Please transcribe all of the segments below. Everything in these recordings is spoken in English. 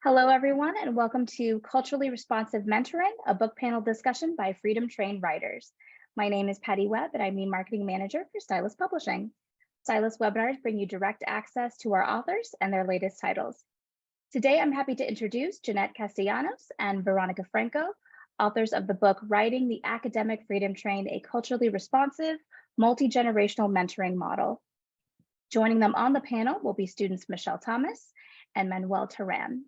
Hello, everyone, and welcome to Culturally Responsive Mentoring, a book panel discussion by Freedom Trained writers. My name is Patty Webb, and I'm the Marketing Manager for Stylus Publishing. Stylus webinars bring you direct access to our authors and their latest titles. Today, I'm happy to introduce Jeanette Castellanos and Veronica Franco, authors of the book Writing the Academic Freedom Train, a Culturally Responsive, Multi-Generational Mentoring Model. Joining them on the panel will be students Michelle Thomas and Manuel Terran.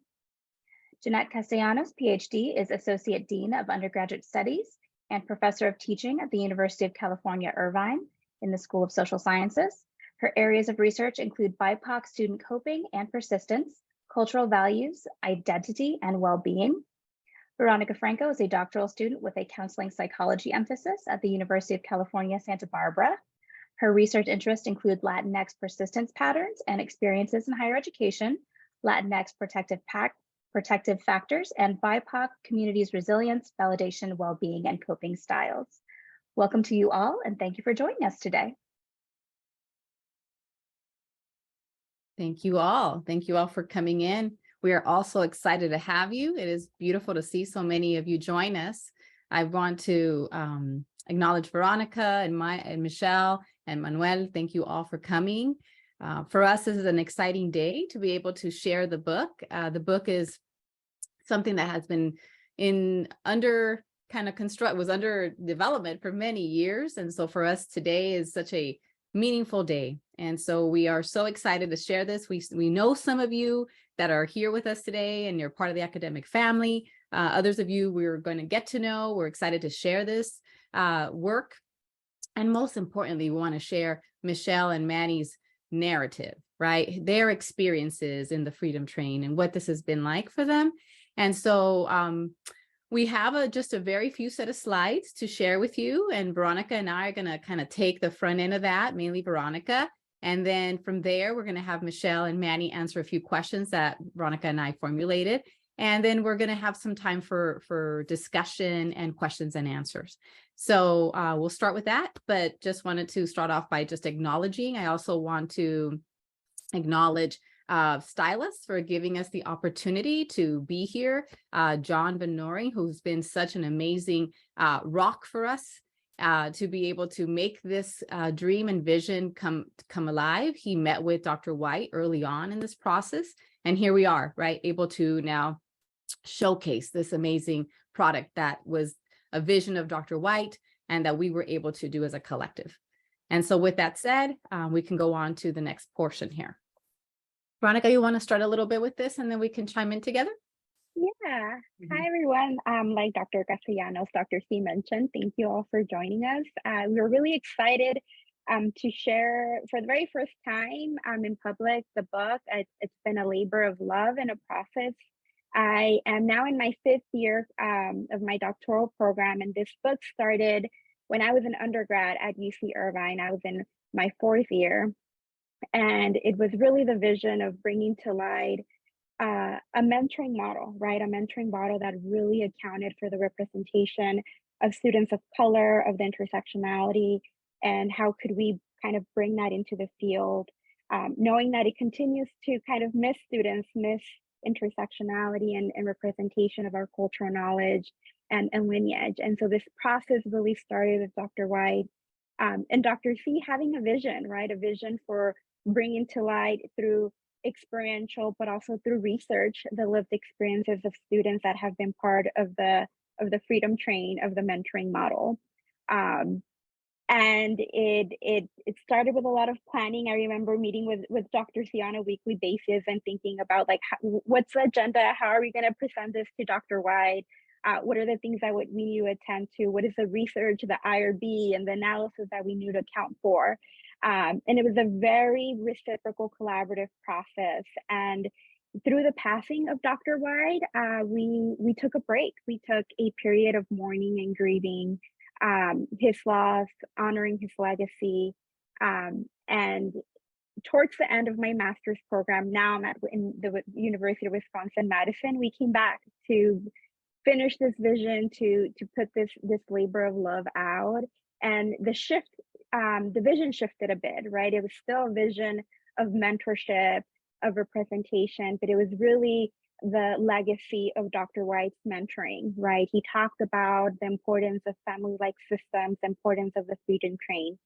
Jeanette Castellanos, PhD, is Associate Dean of Undergraduate Studies and Professor of Teaching at the University of California, Irvine in the School of Social Sciences. Her areas of research include BIPOC student coping and persistence, cultural values, identity, and well-being. Veronica Franco is a doctoral student with a counseling psychology emphasis at the University of California, Santa Barbara. Her research interests include Latinx persistence patterns and experiences in higher education, Latinx protective factors, and BIPOC communities' resilience, validation, well-being, and coping styles. Welcome to you all, and thank you for joining us today. Thank you all. Thank you all for coming in. We are also excited to have you. It is beautiful to see so many of you join us. I want to acknowledge Veronica and Michelle and Manuel. Thank you all for coming. For us, this is an exciting day to be able to share the book. The book is something that has been under development for many years. And so for us today is such a meaningful day. And so we are so excited to share this. We know some of you that are here with us today and you're part of the academic family. Others of you we're going to get to know. We're excited to share this work. And most importantly, we want to share Michelle and Manny's narrative, right? Their experiences in the Freedom Train and what this has been like for them. And so we have just a very few set of slides to share with you. And Veronica and I are going to kind of take the front end of that, mainly Veronica. And then from there, we're going to have Michelle and Manny answer a few questions that Veronica and I formulated. And then we're going to have some time for discussion and questions and answers. So we'll start with that, but just wanted to start off by just acknowledging. I also want to acknowledge Stylus for giving us the opportunity to be here. John Van Noring, who's been such an amazing rock for us to be able to make this dream and vision come alive. He met with Dr. White early on in this process, and here we are, right, able to now showcase this amazing product that was a vision of Dr. White and that we were able to do as a collective. And so with that said, we can go on to the next portion here. Veronica, you want to start a little bit with this and then we can chime in together? Yeah. Hi, everyone. Like Dr. Castellanos, Dr. C mentioned, thank you all for joining us. We're really excited to share for the very first time in public the book. It's been a labor of love and a process. I am now in my 5th year of my doctoral program, and this book started when I was an undergrad at UC Irvine. I was in my 4th year. And it was really the vision of bringing to light a mentoring model, right? A mentoring model that really accounted for the representation of students of color, of the intersectionality, and how could we kind of bring that into the field, knowing that it continues to kind of miss students, miss intersectionality and representation of our cultural knowledge and lineage. And so this process really started with Dr. White and Dr. C having a vision, right? A vision for bringing to light through experiential, but also through research, the lived experiences of students that have been part of the Freedom Train, of the mentoring model. And it started with a lot of planning. I remember meeting with Dr. C on a weekly basis and thinking about like, what's the agenda? How are we going to present this to Dr. White? What are the things that we need to attend to? What is the research, the IRB, and the analysis that we need to account for? And it was a very reciprocal, collaborative process. And through the passing of Dr. White, we took a break. We took a period of mourning and grieving his loss, honoring his legacy. And towards the end of my master's program, now I'm in the University of Wisconsin-Madison, we came back to finish this vision, to put this labor of love out. And the vision shifted a bit, right? It was still a vision of mentorship, of representation, but it was really the legacy of Dr. White's mentoring, right? He talked about the importance of family-like systems, the importance of the freedom train.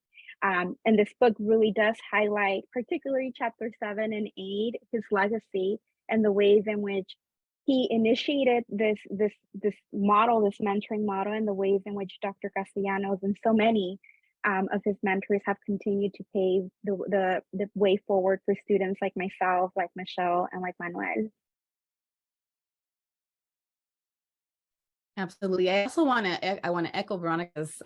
And this book really does highlight, particularly chapter 7 and 8, his legacy and the ways in which he initiated this model, this mentoring model, and the ways in which Dr. Castellanos and so many of his mentors have continued to pave the way forward for students like myself, like Michelle, and like Manuel. Absolutely. I also want to echo Veronica's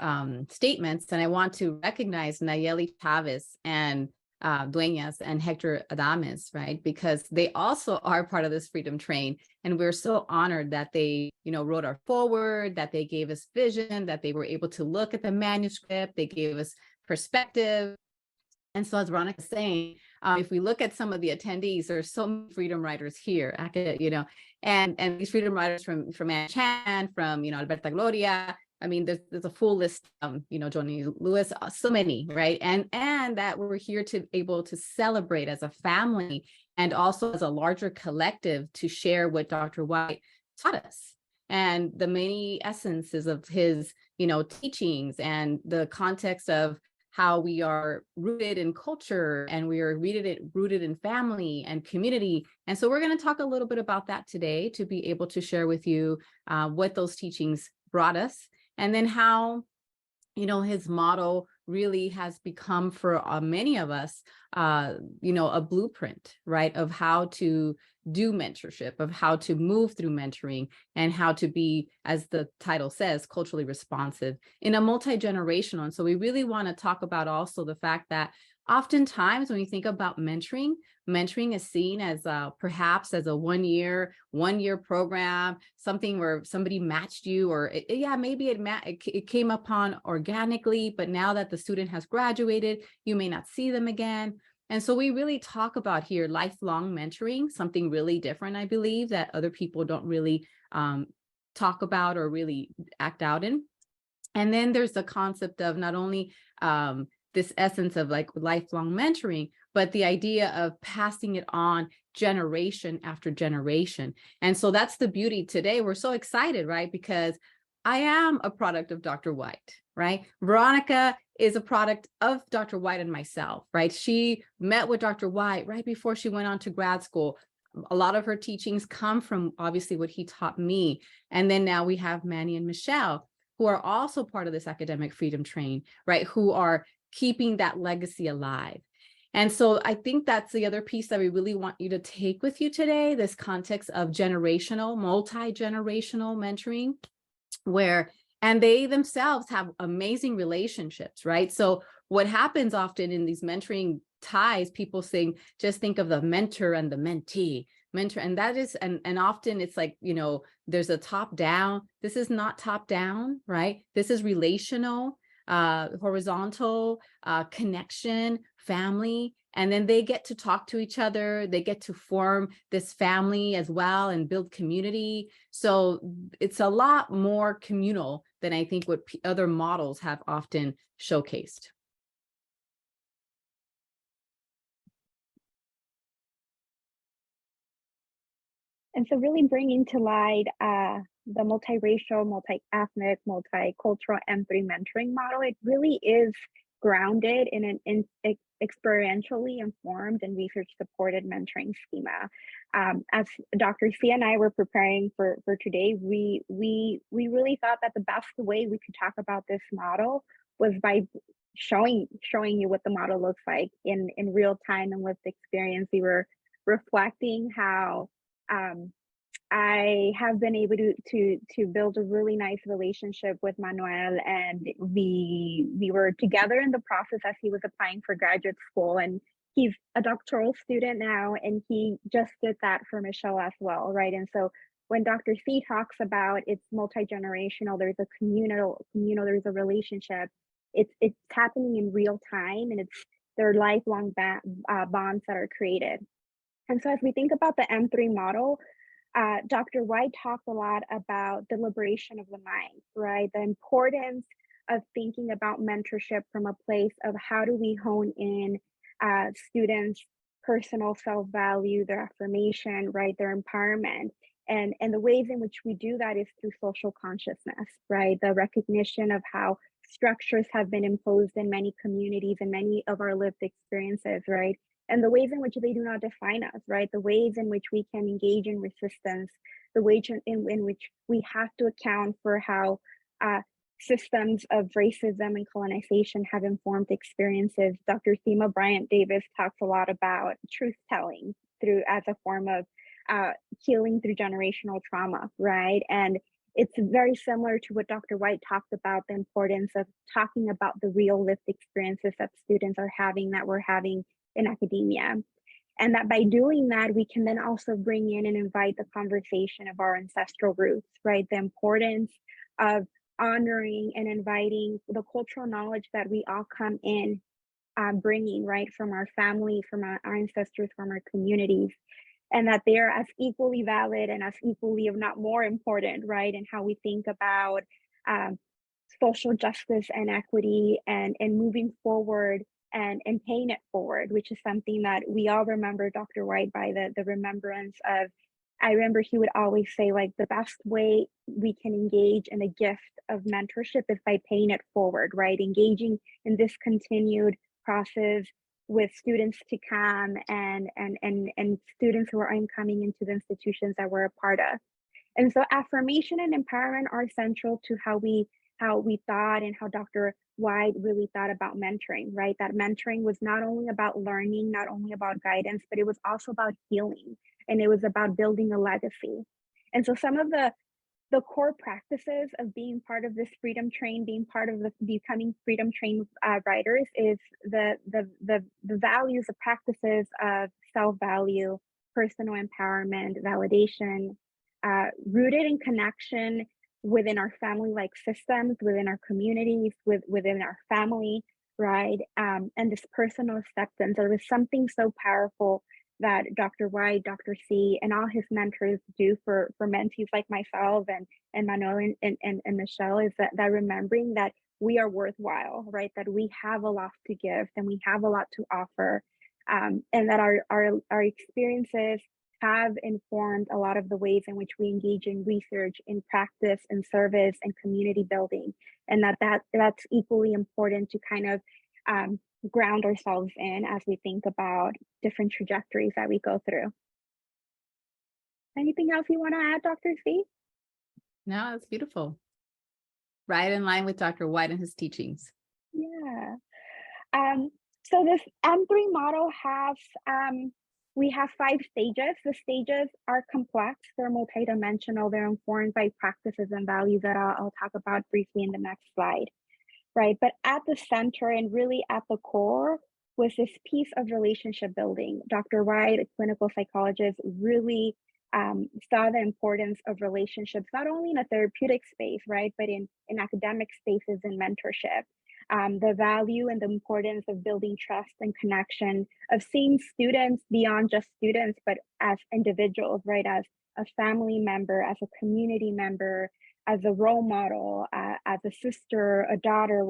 statements, and I want to recognize Nayeli Chavez and Dueñas and Hector Adames, right? Because they also are part of this freedom train. And we're so honored that they, wrote our forward, that they gave us vision, that they were able to look at the manuscript, they gave us perspective. And so as Veronica is saying, if we look at some of the attendees, there's so many freedom writers here, and these freedom writers from Anne Chan, from, Alberta Gloria. I mean, there's a full list, Johnny Lewis, so many, right? And that we're here to able to celebrate as a family and also as a larger collective to share what Dr. White taught us and the many essences of his, teachings and the context of how we are rooted in culture and we are rooted in family and community. And so we're going to talk a little bit about that today to be able to share with you what those teachings brought us, and then how, his model really has become for many of us, a blueprint, right, of how to do mentorship, of how to move through mentoring, and how to be, as the title says, culturally responsive in a multi-generational. And so we really want to talk about also the fact that oftentimes when we think about mentoring is seen as perhaps as a one-year program, something where somebody matched you, or maybe it came upon organically, but now that the student has graduated, you may not see them again. And so we really talk about here lifelong mentoring, something really different, I believe, that other people don't really talk about or really act out in. And then there's the concept of not only this essence of like lifelong mentoring, but the idea of passing it on generation after generation. And so that's the beauty today. We're so excited, right? Because I am a product of Dr. White, right? Veronica is a product of Dr. White and myself, right? She met with Dr. White right before she went on to grad school. A lot of her teachings come from obviously what he taught me. And then now we have Manny and Michelle, who are also part of this academic freedom train, right? Who are keeping that legacy alive. And so I think that's the other piece that we really want you to take with you today, this context of generational, multi-generational mentoring, and they themselves have amazing relationships, right? So what happens often in these mentoring ties, people saying, just think of the mentor and the mentee. And that is, and often it's like, there's a top down. This is not top down, right? This is relational, horizontal, connection, family. And then they get to talk to each other. They get to form this family as well and build community. So it's a lot more communal than I think what other models have often showcased. And so really bringing to light the multiracial, multi-ethnic, multicultural M3 mentoring model, it really is grounded in an experientially informed and research-supported mentoring schema. As Dr. C and I were preparing for today, we really thought that the best way we could talk about this model was by showing you what the model looks like in real time and with experience. We were reflecting how I have been able to build a really nice relationship with Manuel, and we were together in the process as he was applying for graduate school, and he's a doctoral student now, and he just did that for Michelle as well, right? And so when Dr. C talks about it's multi-generational, there's a communal, there's a relationship. It's happening in real time, and there are lifelong bonds that are created. And so as we think about the M3 model, Dr. White talked a lot about the liberation of the mind, right? The importance of thinking about mentorship from a place of how do we hone in students' personal self-value, their affirmation, right, their empowerment. And the ways in which we do that is through social consciousness, right? The recognition of how structures have been imposed in many communities and many of our lived experiences, right? And the ways in which they do not define us, right? The ways in which we can engage in resistance, the ways in which we have to account for how uh, systems of racism and colonization have informed experiences. Dr. Thema Bryant Davis talks a lot about truth telling through as a form of uh, healing through generational trauma, right? And it's very similar to what Dr. White talked about, the importance of talking about the real lived experiences that students are having, that we're having in academia. And that by doing that, we can then also bring in and invite the conversation of our ancestral roots, right? The importance of honoring and inviting the cultural knowledge that we all come in bringing, right, from our family, from our ancestors, from our communities, and that they're as equally valid and as equally, if not more important, right, in how we think about um, social justice and equity and moving forward and paying it forward, which is something that we all remember Dr. White by the remembrance of. I remember he would always say, like, the best way we can engage in a gift of mentorship is by paying it forward, right? Engaging in this continued process with students to come and students who are incoming into the institutions that we're a part of. And so affirmation and empowerment are central to how we thought and how Dr. White really thought about mentoring, right? That mentoring was not only about learning, not only about guidance, but it was also about healing, and it was about building a legacy. And so some of the core practices of being part of this freedom train, being part of the becoming freedom train writers, is the values, the practices of self-value, personal empowerment, validation, rooted in connection within our family-like systems, within our communities, within our family, right? And this personal acceptance. There was something so powerful that Dr. White, Dr. C, and all his mentors do for mentees like myself and Manuel and Michelle, is that remembering that we are worthwhile, right? That we have a lot to give and we have a lot to offer, and that our experiences have informed a lot of the ways in which we engage in research, in practice, in service, and community building, and that's equally important to kind of ground ourselves in as we think about different trajectories that we go through. Anything else you want to add, Dr. C? No, that's beautiful. Right in line with Dr. White and his teachings. Yeah. So this M3 model has, we have 5 stages. The stages are complex, they're multidimensional, they're informed by practices and values that I'll talk about briefly in the next slide, right? But at the center and really at the core was this piece of relationship building. Dr. White, a clinical psychologist, really saw the importance of relationships, not only in a therapeutic space, right, but in academic spaces and mentorship. The value and the importance of building trust and connection, of seeing students beyond just students, but as individuals, right, as a family member, as a community member, as a role model, as a sister, a daughter.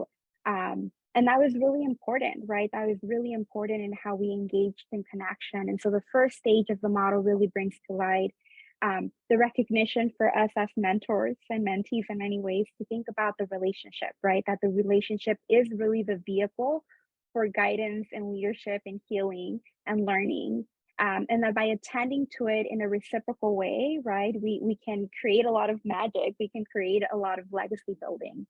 And that was really important, right? That was really important in how we engaged in connection. And so the first stage of the model really brings to light the recognition for us as mentors and mentees in many ways to think about the relationship, right? That the relationship is really the vehicle for guidance and leadership and healing and learning. And that by attending to it in a reciprocal way, right, we can create a lot of magic, we can create a lot of legacy building.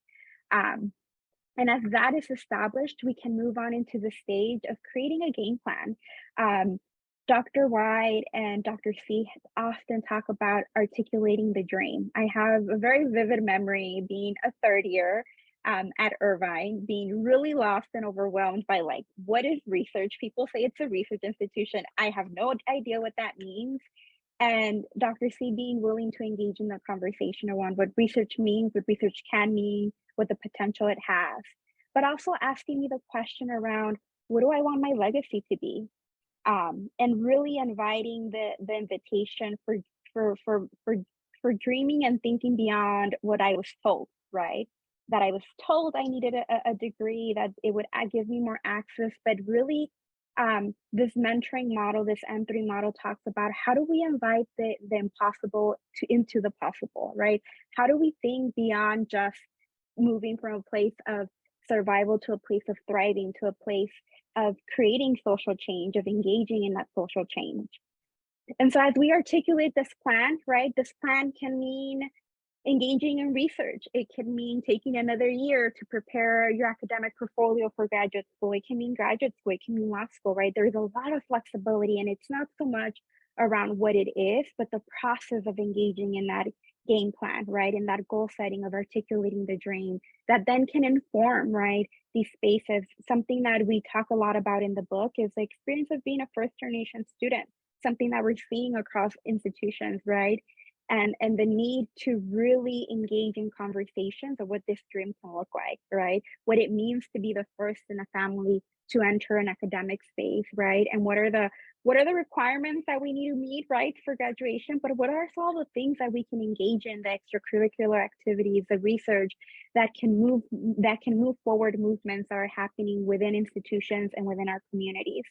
And as that is established, we can move on into the stage of creating a game plan. Dr. White and Dr. C often talk about articulating the dream. I have a very vivid memory being a third year at Irvine, being really lost and overwhelmed by, like, what is research? People say it's a research institution. I have no idea what that means. And Dr. C being willing to engage in the conversation around what research means, what research can mean, what the potential it has, but also asking me the question around, what do I want my legacy to be? And really inviting the invitation for dreaming and thinking beyond what I was told, right? That I was told I needed a degree, that it would give me more access, but really this mentoring model, this M3 model talks about how do we invite the impossible into the possible, right? How do we think beyond just moving from a place of survival to a place of thriving, to a place of creating social change, of engaging in that social change? And so as we articulate this plan, right, this plan can mean engaging in research. It can mean taking another year to prepare your academic portfolio for graduate school. It can mean graduate school. It can mean law school, right? There's a lot of flexibility, and it's not so much around what it is, but the process of engaging in that game plan, right? In that goal setting of articulating the dream that then can inform, right? These spaces. Something that we talk a lot about in the book is the experience of being a first generation student, something that we're seeing across institutions, right? And the need to really engage in conversations of what this dream can look like, right? What it means to be the first in a family to enter an academic space, right? And what are the requirements that we need to meet, right, for graduation? But what are all the things that we can engage in, the extracurricular activities, the research that can move forward movements that are happening within institutions and within our communities?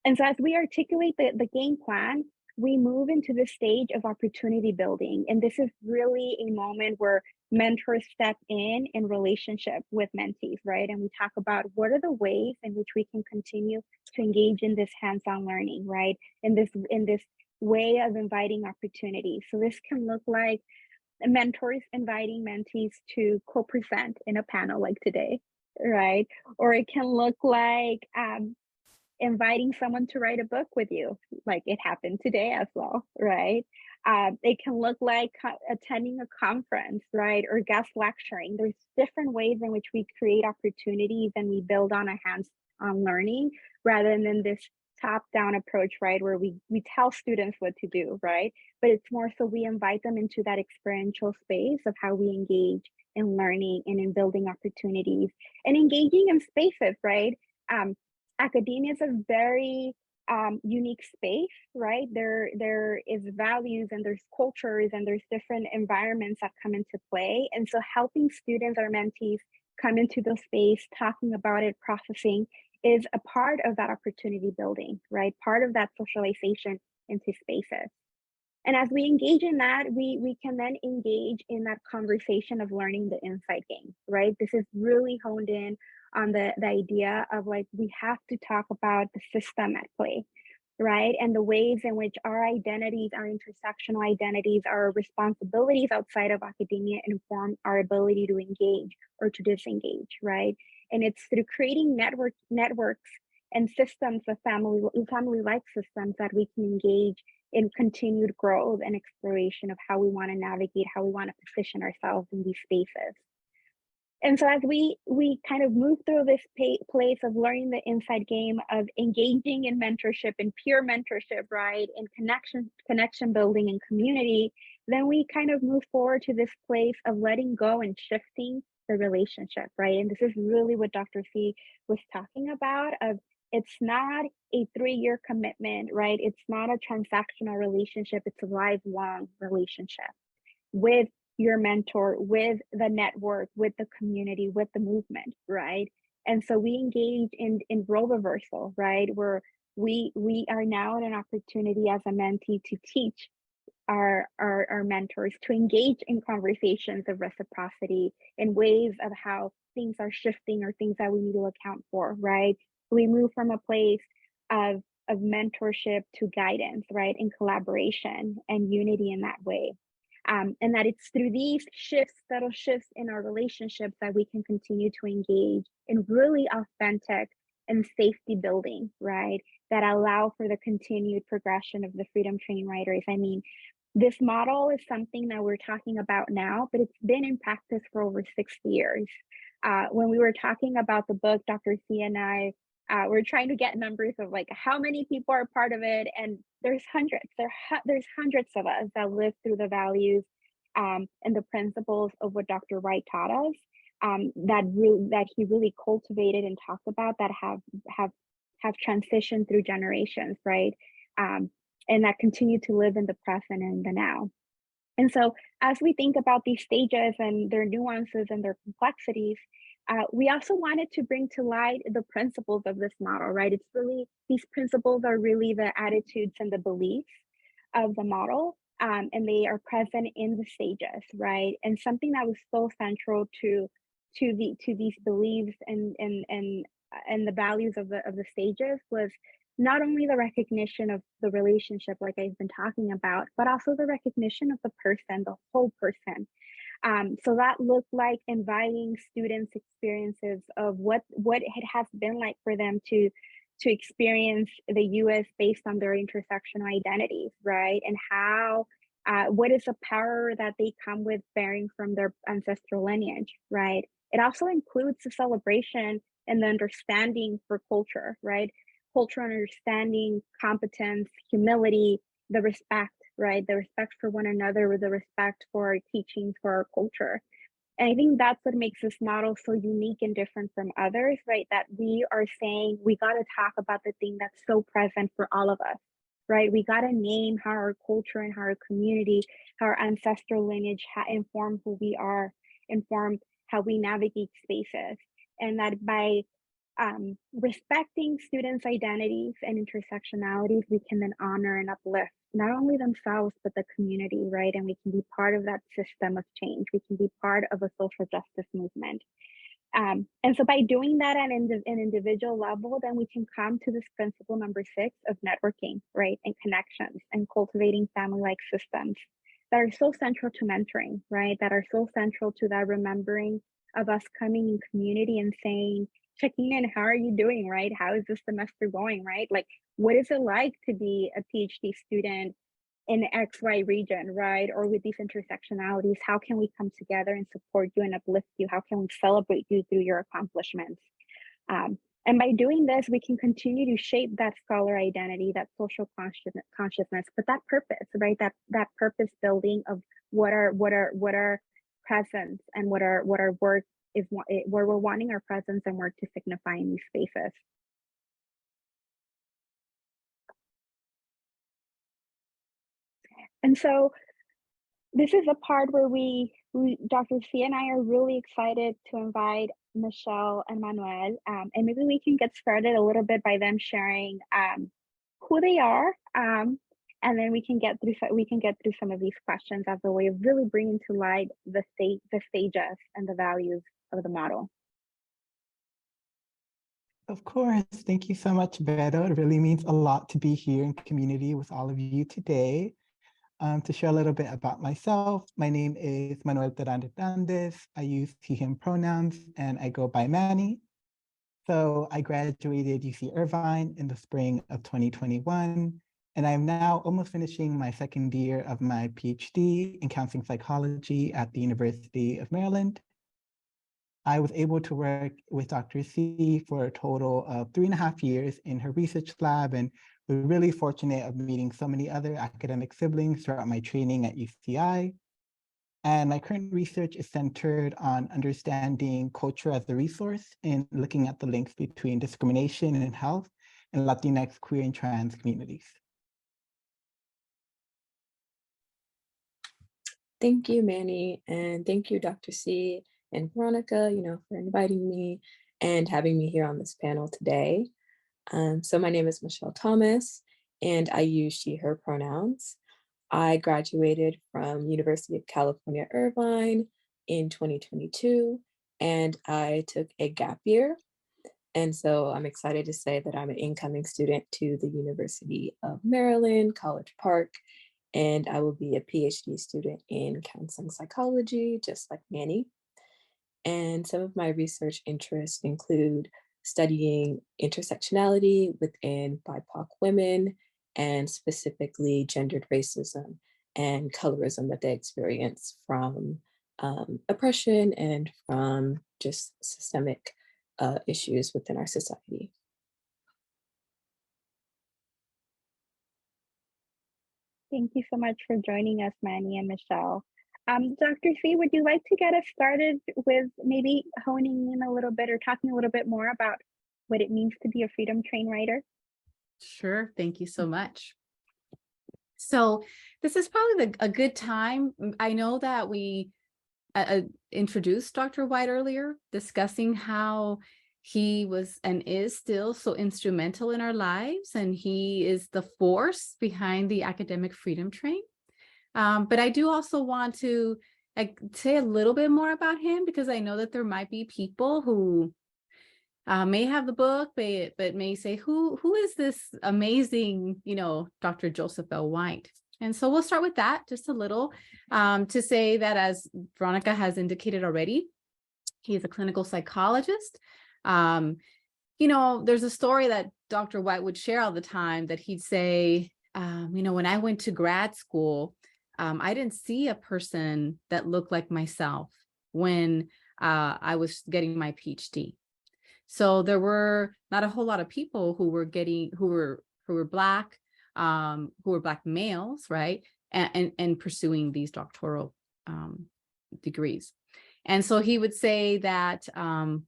And so as we articulate the game plan, we move into the stage of opportunity building. And this is really a moment where mentors step in relationship with mentees, right? And we talk about what are the ways in which we can continue to engage in this hands-on learning, right? In this way of inviting opportunities. So this can look like mentors inviting mentees to co-present in a panel like today, right? Or it can look like inviting someone to write a book with you, like it happened today as well, right? It can look like attending a conference, right? Or guest lecturing. There's different ways in which we create opportunities and we build on a hands-on learning rather than this top-down approach, right? Where we tell students what to do, right? But it's more so we invite them into that experiential space of how we engage in learning and in building opportunities and engaging in spaces, right? Academia is a very unique space, right? There is values and there's cultures and there's different environments that come into play. And so helping students or mentees come into the space, talking about it, processing is a part of that opportunity building, right? Part of that socialization into spaces. And as we engage in that, we can then engage in that conversation of learning the inside game, right? This is really honed in on the idea of like, we have to talk about the system at play, right? And the ways in which our identities, our intersectional identities, our responsibilities outside of academia inform our ability to engage or to disengage, right? And it's through creating networks and systems of family-like systems that we can engage in continued growth and exploration of how we want to navigate, how we want to position ourselves in these spaces. And so as we kind of move through this place of learning the inside game, of engaging in mentorship and peer mentorship, right, and connection building and community, then we kind of move forward to this place of letting go and shifting the relationship, right? And this is really what Dr. C was talking about, of it's not a 3-year commitment, right? It's not a transactional relationship, it's a lifelong relationship with your mentor, with the network, with the community, with the movement, right? And so we engage in role reversal, right? Where we are now in an opportunity as a mentee to teach our mentors, to engage in conversations of reciprocity in ways of how things are shifting or things that we need to account for, right? We move from a place of mentorship to guidance, right? And collaboration and unity in that way. And that it's through these subtle shifts in our relationships that we can continue to engage in really authentic and safety building, right? That allow for the continued progression of the Freedom Train writers. I mean, this model is something that we're talking about now, but it's been in practice for over 60 years. When we were talking about the book, Dr. C and I, we're trying to get numbers of like how many people are part of it, and there's hundreds. There's hundreds of us that live through the values and the principles of what Dr. Wright taught us. That he really cultivated and talked about, that have transitioned through generations, right? And that continue to live in the present and the now. And so as we think about these stages and their nuances and their complexities, We also wanted to bring to light the principles of this model, right? It's really, these principles are really the attitudes and the beliefs of the model, and they are present in the stages, right? And something that was so central to these beliefs and the values of the stages was not only the recognition of the relationship, like I've been talking about, but also the recognition of the person, the whole person. So that looked like inviting students' experiences of what it has been like for them to experience the U.S. based on their intersectional identities, right? And how what is the power that they come with bearing from their ancestral lineage, right? It also includes the celebration and the understanding for culture, right? Cultural understanding, competence, humility, the respect, right? The respect for one another, with the respect for our teachings, for our culture. And I think that's what makes this model so unique and different from others, right? That we are saying we got to talk about the thing that's so present for all of us, right? We got to name how our culture and how our community, how our ancestral lineage inform who we are, inform how we navigate spaces. And that by respecting students' identities and intersectionalities, we can then honor and uplift not only themselves, but the community, right? And we can be part of that system of change. We can be part of a social justice movement. And so by doing that at an individual level, then we can come to this principle number 6 of networking, right? And connections and cultivating family-like systems that are so central to mentoring, right? That are so central to that remembering of us coming in community and saying, checking in, how are you doing, right? How is this semester going, right? Like, what is it like to be a PhD student in XY region, right? Or with these intersectionalities, how can we come together and support you and uplift you? How can we celebrate you through your accomplishments? And by doing this, we can continue to shape that scholar identity, that social consciousness, but that purpose, right? That purpose building of what our presence and what our work is, where we're wanting our presence and work to signify in these spaces. And so this is a part where we Dr. C and I are really excited to invite Michelle and Manuel, and maybe we can get started a little bit by them sharing who they are, and then we can get through some of these questions as a way of really bringing to light the stages and the values of the model. Of course. Thank you so much, Beto. It really means a lot to be here in community with all of you today. To share a little bit about myself, my name is Manuel Hernandez. I use he, him pronouns, and I go by Manny. So I graduated UC Irvine in the spring of 2021, and I'm now almost finishing my second year of my PhD in counseling psychology at the University of Maryland. I was able to work with Dr. C for a total of 3.5 years in her research lab, and we're really fortunate of meeting so many other academic siblings throughout my training at UCI. And my current research is centered on understanding culture as a resource and looking at the links between discrimination in health and Latinx, queer, and trans communities. Thank you, Manny, and thank you, Dr. C and Veronica, for inviting me and having me here on this panel today. So my name is Michelle Thomas, and I use she, her pronouns. I graduated from University of California, Irvine in 2022, and I took a gap year. And so I'm excited to say that I'm an incoming student to the University of Maryland, College Park, and I will be a PhD student in counseling psychology, just like Manny. And some of my research interests include studying intersectionality within BIPOC women, and specifically gendered racism and colorism that they experience from oppression and from just systemic issues within our society. Thank you so much for joining us, Manny and Michelle. Dr. C, would you like to get us started with maybe honing in a little bit or talking a little bit more about what it means to be a Freedom Train writer? Sure. Thank you so much. So this is probably a good time. I know that we introduced Dr. White earlier, discussing how he was and is still so instrumental in our lives, and he is the force behind the academic freedom train. But I do also want to say a little bit more about him, because I know that there might be people who may have the book, but may say, who is this amazing, Dr. Joseph L. White? And so we'll start with that just a little, to say that, as Veronica has indicated already, he is a clinical psychologist. There's a story that Dr. White would share all the time, that he'd say, when I went to grad school, I didn't see a person that looked like myself when I was getting my PhD. So there were not a whole lot of people who were Black, who were Black males, right, and pursuing these doctoral degrees. And so he would say that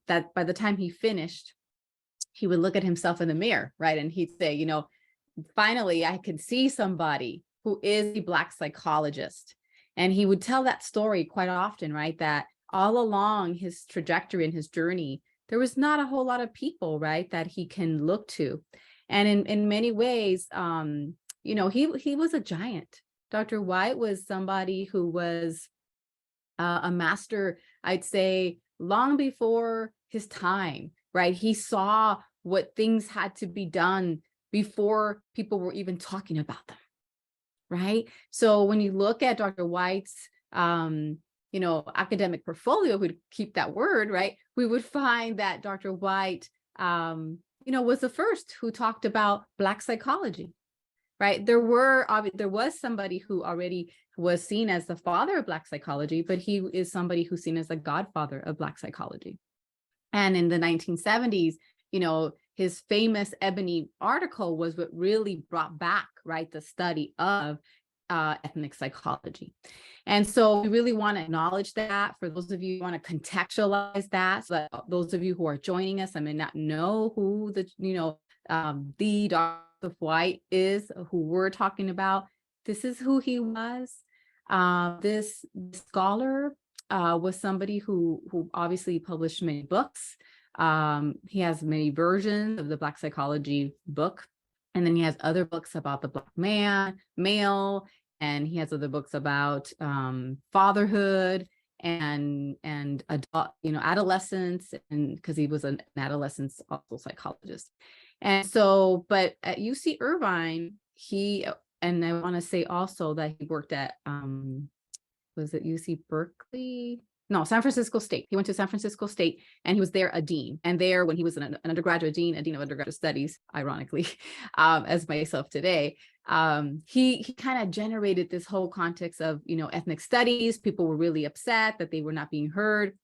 that by the time he finished, he would look at himself in the mirror, right, and he'd say, finally, I could see somebody who is a Black psychologist. And he would tell that story quite often, right, that all along his trajectory and his journey, there was not a whole lot of people, right, that he can look to. And in many ways, he was a giant. Dr. White was somebody who was a master, I'd say, long before his time, right? He saw what things had to be done before people were even talking about them, right? So when you look at Dr. White's academic portfolio, we'd keep that word, right? We would find that Dr. White, was the first who talked about Black psychology, right? There was somebody who already was seen as the father of Black psychology, but he is somebody who's seen as the godfather of Black psychology. And in the 1970s, his famous Ebony article was what really brought back, right, the study of ethnic psychology. And so we really want to acknowledge that. For those of you who want to contextualize that, so that those of you who are joining us, I may not know who the Dr. White is, who we're talking about. This is who he was. This scholar was somebody who obviously published many books. He has many versions of the Black psychology book. And then he has other books about the Black male, and he has other books about fatherhood and adult, adolescence, and because he was an adolescence also psychologist. And so, but at UC Irvine, and I want to say also that he worked at was it UC Berkeley? No, San Francisco State. He went to San Francisco State, and he was there a dean. And there, when he was an undergraduate dean, a dean of undergraduate studies, ironically, as myself today, he kind of generated this whole context of, ethnic studies. People were really upset that they were not being heard.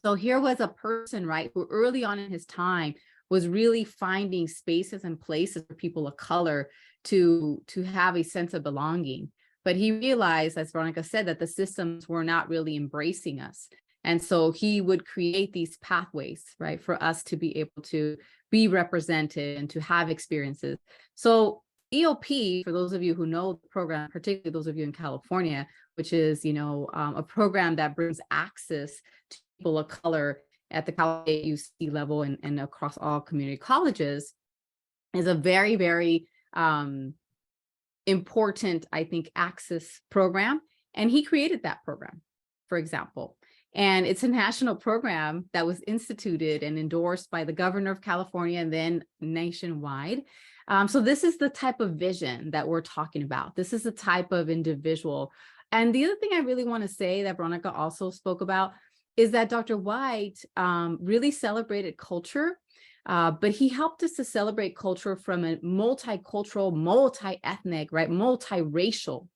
So here was a person, right, who early on in his time was really finding spaces and places for people of color to have a sense of belonging. But he realized, as Veronica said, that the systems were not really embracing us. And so he would create these pathways, right, for us to be able to be represented and to have experiences. So EOP, for those of you who know the program, particularly those of you in California, which is, a program that brings access to people of color at the California UC level and across all community colleges, is a very, very important, I think, access program. And he created that program, for example. And it's a national program that was instituted and endorsed by the governor of California and then nationwide. So this is the type of vision that we're talking about. This is the type of individual. And the other thing I really want to say that Veronica also spoke about is that Dr. White really celebrated culture. But he helped us to celebrate culture from a multicultural, multi-ethnic, right, multiracial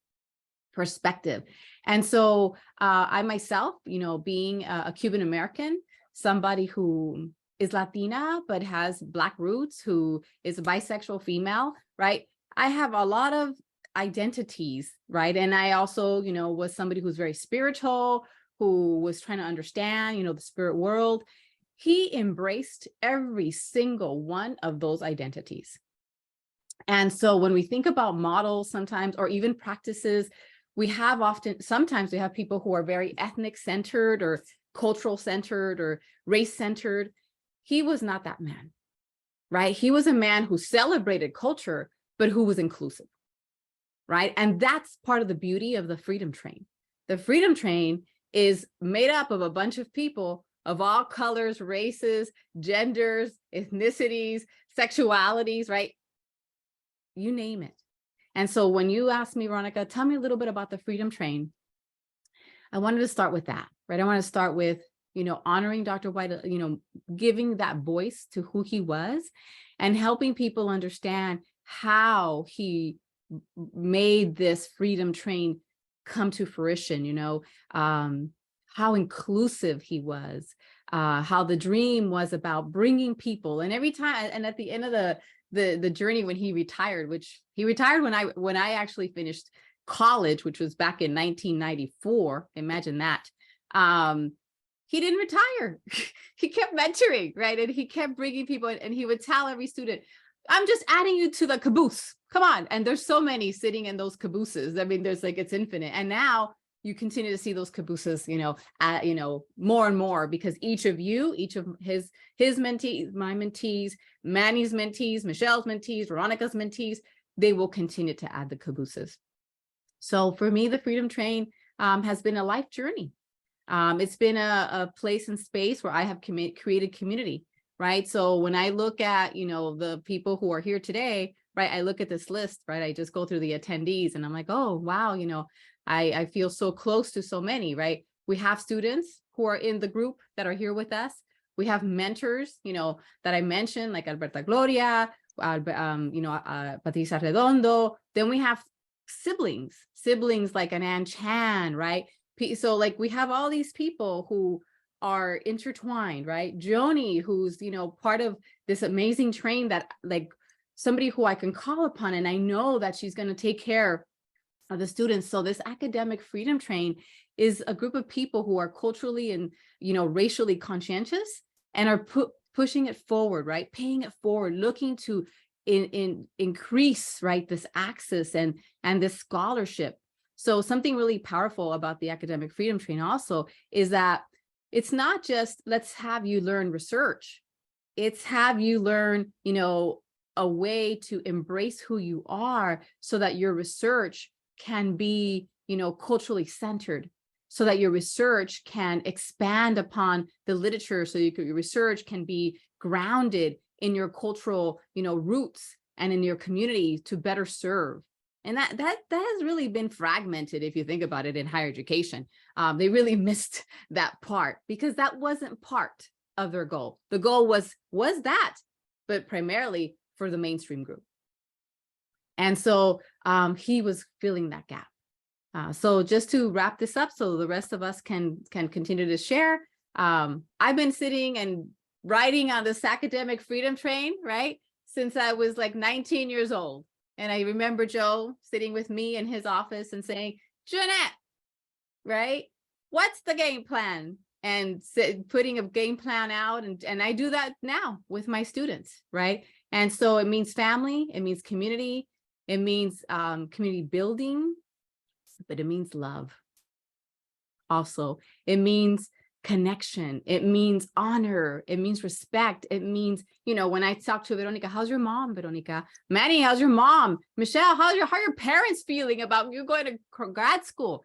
perspective. And so I myself, being a Cuban American, somebody who is Latina, but has Black roots, who is a bisexual female, right? I have a lot of identities, right? And I also, was somebody who's very spiritual, who was trying to understand, the spirit world. He embraced every single one of those identities. And so when we think about models sometimes, or even practices, sometimes we have people who are very ethnic centered or cultural centered or race centered. He was not that man, right? He was a man who celebrated culture, but who was inclusive, right? And that's part of the beauty of the Freedom Train. The Freedom Train is made up of a bunch of people of all colors, races, genders, ethnicities, sexualities, right? You name it. And so when you asked me, Veronica, tell me a little bit about the Freedom Train, I wanted to start with that, right? I want to start with, honoring Dr. White, giving that voice to who he was and helping people understand how he made this Freedom Train come to fruition, how inclusive he was, how the dream was about bringing people. And every time, and at the end of the journey when he retired, which he retired when I actually finished college, which was back in 1994, imagine that. He didn't retire. He kept mentoring, right? And he kept bringing people in, and he would tell every student, I'm just adding you to the caboose. Come on. And there's so many sitting in those cabooses. I mean, there's like, it's infinite. And now you continue to see those cabooses, more and more, because each of his mentees, my mentees, Manny's mentees, Michelle's mentees, Veronica's mentees, they will continue to add the cabooses. So for me, the Freedom Train has been a life journey. It's been a place and space where I have created community, right? So when I look at, the people who are here today, right, I look at this list, right? I just go through the attendees and I'm like, oh, wow, I feel so close to so many, right? We have students who are in the group that are here with us. We have mentors, that I mentioned, like Alberta Gloria, Patricia Redondo. Then we have siblings like an Ann Chan, right? So like we have all these people who are intertwined, right? Joni, who's, part of this amazing train that like somebody who I can call upon, and I know that she's going to take care of the students. So this academic Freedom Train is a group of people who are culturally and, racially conscientious and are pushing it forward, right? Paying it forward, looking to increase, right, this access and this scholarship. So something really powerful about the academic Freedom Train also is that it's not just let's have you learn research. It's have you learn, a way to embrace who you are so that your research can be, culturally centered, so that your research can expand upon the literature, so your research can be grounded in your cultural, roots and in your community to better serve. And that has really been fragmented, if you think about it, in higher education. They really missed that part because that wasn't part of their goal. The goal was that, but primarily for the mainstream group. And so he was filling that gap. So just to wrap this up, so the rest of us can continue to share. I've been sitting and riding on this academic Freedom Train, right, since I was like 19 years old. And I remember Joe sitting with me in his office and saying, Jeanette, right, what's the game plan? And putting a game plan out. And I do that now with my students, right? And so it means family, it means community, it means community building, but it means love. Also, it means connection, it means honor, it means respect, it means, when I talk to Veronica, how's your mom, Veronica? Manny, how's your mom? Michelle, how are your parents feeling about you going to grad school?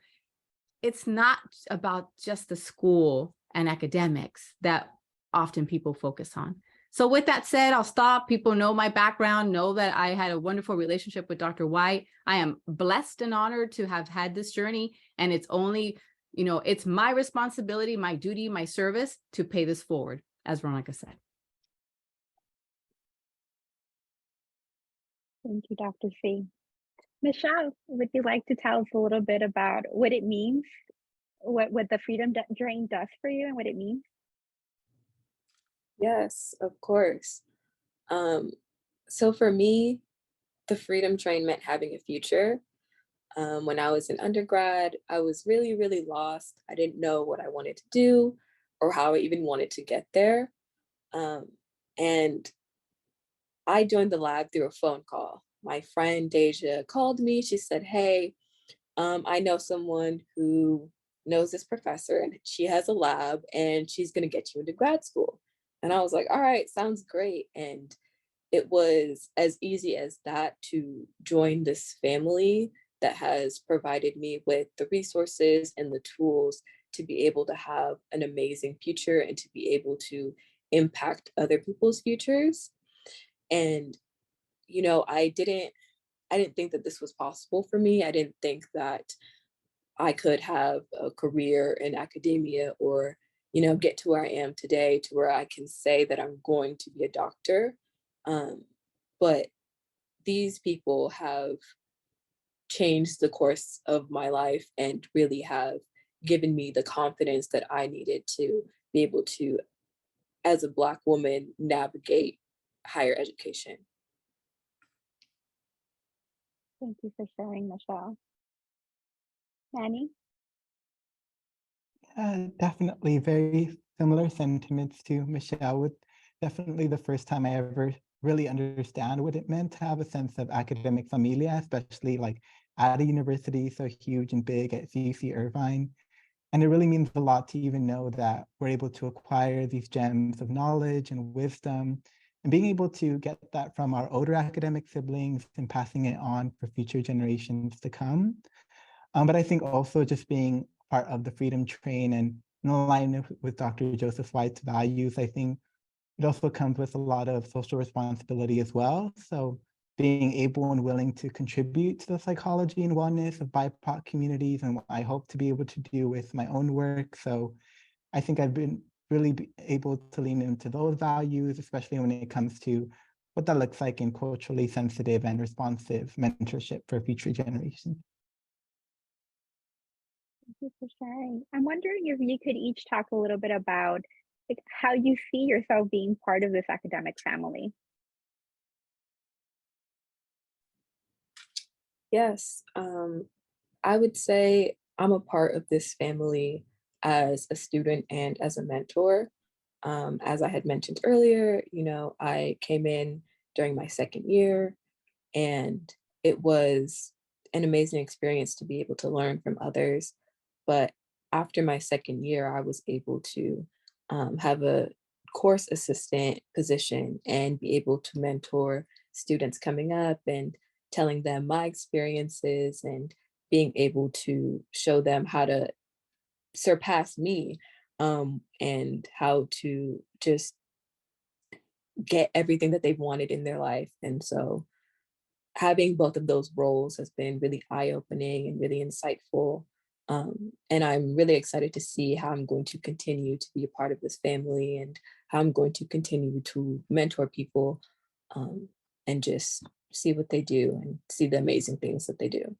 It's not about just the school and academics that often people focus on. So with that said, I'll stop. People know my background, know that I had a wonderful relationship with Dr. White. I am blessed and honored to have had this journey, and it's only, it's my responsibility, my duty, my service to pay this forward, as Veronica said. Thank you, Dr. C. Michelle, would you like to tell us a little bit about what it means, what the Freedom Train does for you and what it means? Yes, of course. So for me, the Freedom Train meant having a future. When I was in undergrad, I was really, really lost. I didn't know what I wanted to do or how I even wanted to get there. And I joined the lab through a phone call. My friend Deja called me. She said, hey, I know someone who knows this professor and she has a lab and she's going to get you into grad school. And I was like, all right, sounds great. And it was as easy as that to join this family that has provided me with the resources and the tools to be able to have an amazing future and to be able to impact other people's futures. And, I didn't think that this was possible for me. I didn't think that I could have a career in academia or, get to where I am today to where I can say that I'm going to be a doctor. Um, but these people have changed the course of my life and really have given me the confidence that I needed to be able to, as a Black woman, navigate higher education. Thank you for sharing, Michelle. Manny? Definitely very similar sentiments to Michelle. With definitely the first time I ever really understand what it meant to have a sense of academic familia, especially like at a university so huge and big at UC Irvine. And it really means a lot to even know that we're able to acquire these gems of knowledge and wisdom and being able to get that from our older academic siblings and passing it on for future generations to come. But I think also just being part of the Freedom Train and in alignment with Dr. Joseph White's values, I think it also comes with a lot of social responsibility as well. So being able and willing to contribute to the psychology and wellness of BIPOC communities and what I hope to be able to do with my own work. So I think I've been really able to lean into those values, especially when it comes to what that looks like in culturally sensitive and responsive mentorship for future generations. Thank you for sharing. I'm wondering if you could each talk a little bit about like how you see yourself being part of this academic family. Yes, I would say I'm a part of this family as a student and as a mentor. As I had mentioned earlier, I came in during my second year, and it was an amazing experience to be able to learn from others. But after my second year, I was able to have a course assistant position and be able to mentor students coming up and telling them my experiences and being able to show them how to surpass me, and how to just get everything that they've wanted in their life. And so having both of those roles has been really eye-opening and really insightful. And I'm really excited to see how I'm going to continue to be a part of this family and how I'm going to continue to mentor people, um, and just see what they do and see the amazing things that they do.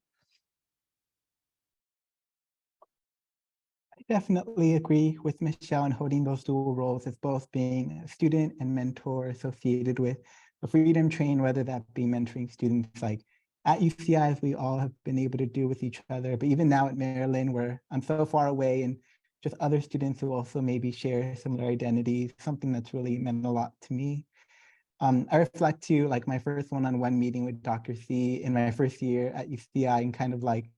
I definitely agree with Michelle in holding those dual roles as both being a student and mentor associated with the Freedom Train, whether that be mentoring students like at UCI, as we all have been able to do with each other, but even now at Maryland, where I'm so far away and just other students who also maybe share similar identities, something that's really meant a lot to me. I reflect to like my first one-on-one meeting with Dr. C in my first year at UCI, and kind of like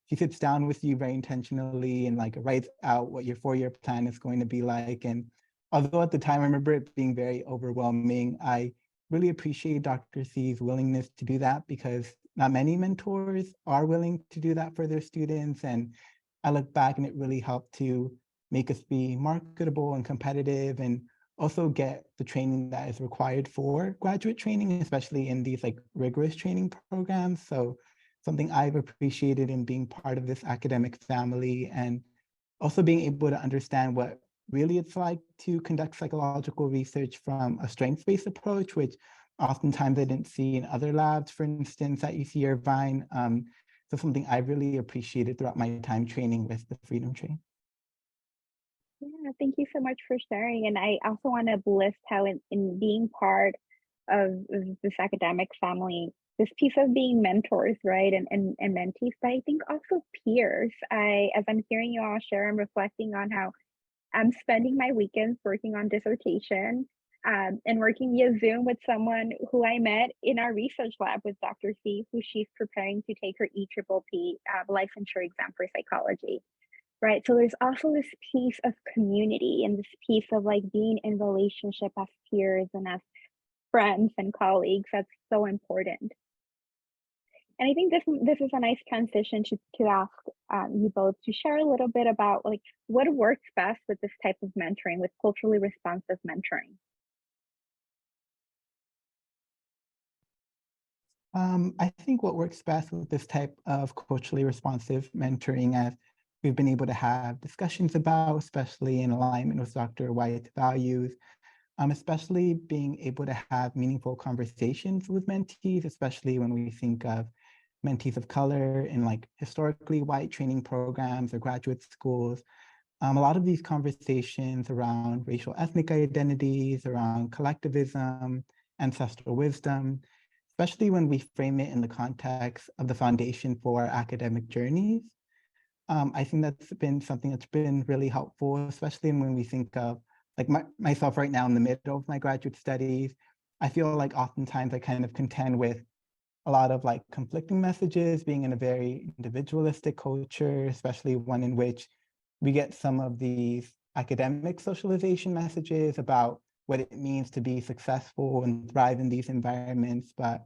she sits down with you very intentionally and like writes out what your 4-year plan is going to be like. And although at the time I remember it being very overwhelming, I really appreciate Dr. C's willingness to do that because not many mentors are willing to do that for their students. And I look back and it really helped to make us be marketable and competitive and also get the training that is required for graduate training, especially in these like rigorous training programs. So something I've appreciated in being part of this academic family and also being able to understand what really it's like to conduct psychological research from a strengths-based approach, which oftentimes I didn't see in other labs, for instance, at UC Irvine. So something I really appreciated throughout my time training with the Freedom Train. Yeah, thank you so much for sharing. And I also want to list how in being part of this academic family, this piece of being mentors, right, and mentees, but I think also peers. As I'm hearing you all share, I'm reflecting on how I'm spending my weekends working on dissertation. and working via Zoom with someone who I met in our research lab with Dr. C, who she's preparing to take her EPPP licensure exam for psychology, right? So there's also this piece of community and this piece of like being in relationship as peers and as friends and colleagues that's so important. And I think this is a nice transition to ask you both to share a little bit about like what works best with this type of mentoring, with culturally responsive mentoring. I think what works best with this type of culturally responsive mentoring, as we've been able to have discussions about, especially in alignment with Dr. White's values, especially being able to have meaningful conversations with mentees, especially when we think of mentees of color in like historically white training programs or graduate schools. A lot of these conversations around racial ethnic identities, around collectivism, ancestral wisdom, especially when we frame it in the context of the foundation for our academic journeys. I think that's been something that's been really helpful, especially when we think of like myself right now in the middle of my graduate studies. I feel like oftentimes I kind of contend with a lot of like conflicting messages, being in a very individualistic culture, especially one in which we get some of these academic socialization messages about what it means to be successful and thrive in these environments. But